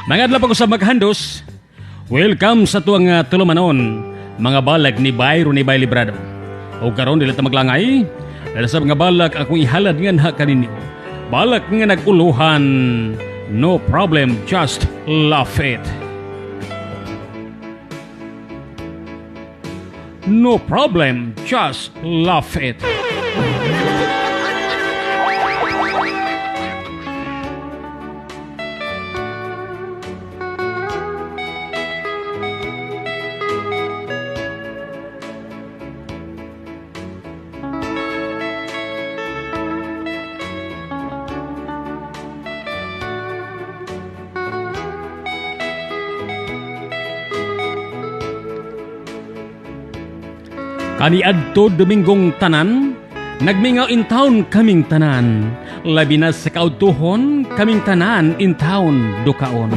Mga adlaw pa ko sa maghandos. Welcome sa tuwang tulumanon, mga balag ni Bayro ni Bay Librado. O karon dili ta maglangay, dahil sa mga balag akong ihalad nga na kaninyo. Balag nga naguluhan, no problem, just laugh it. No problem, just laugh it. Kaniadto Domingong tanan, nagmingaw in town kaming tanan. Labi na sa kautuhon, kaming tanan in town dukaon.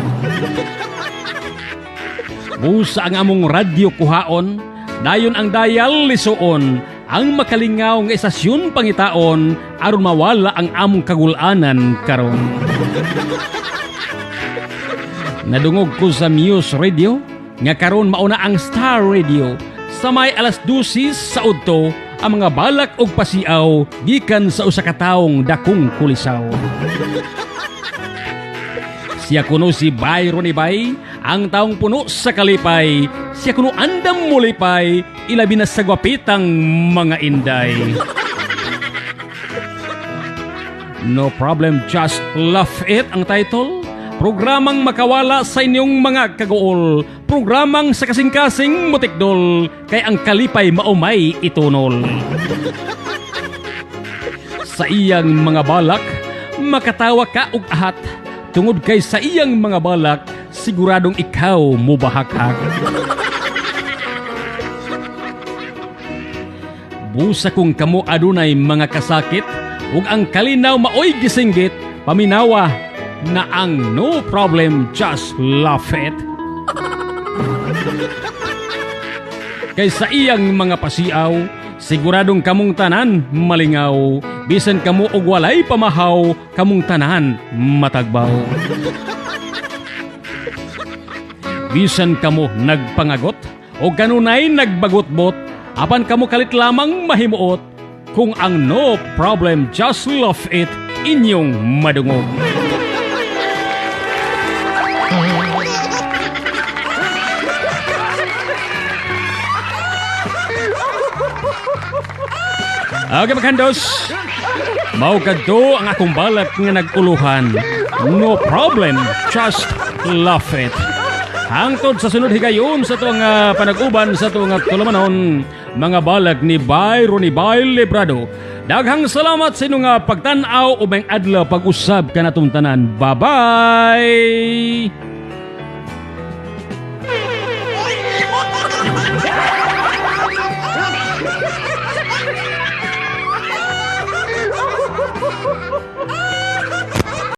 Busa ang among radyo kuhaon, dayon ang dial lisuon, ang makalingaw nga estasyon pangitaon, aron mawala ang among kagulanan karon. Nadungog ko sa Muse Radio, nga karon mauna ang Star Radio. Sa may alas 12 sa udto, ang mga balak og pasiaw gikan sa usa ka taong dakong kulisaw. Siya kuno si Bayro ni Bay, ang taong puno sa kalipay. Siya kuno andam mulipay, ilabi na sa gwapitang mga inday. No problem, just laugh it ang title. Programang makawala sa inyong mga kagool. Programang sa kasing-kasing mutikdol, kay ang kalipay maumay itunol. Sa iyang mga balak, makatawa ka og ahat. Tungod kay sa iyang mga balak, siguradong ikaw mubahakak. Busa kung kamo adunay mga kasakit, ug ang kalinaw maoy gisinggit, paminawa na ang no problem, just laugh it. Kay sa iyang mga pasiaw, siguradong kamong tanan malingaw. Bisan kamo og walay pamahaw, kamong tanan matagbaw. Bisan kamo nagpangagot o kanunay nagbagotbot, apan kamo kalit lamang mahimuot, kung ang no problem, just laugh it inyong madungog. Okay, maghandos. Mao kadto ang akong balak nga naguluhan. No problem, just laugh it. Hangtod sa sunod higayon sa tuwang panag-uban sa tuwang tulumanon, mga balag ni Bayro ni Bay Librado. Daghang salamat sa inyong pagtanaw o may adlaw pag-usab ka natong tanan. Bye-bye!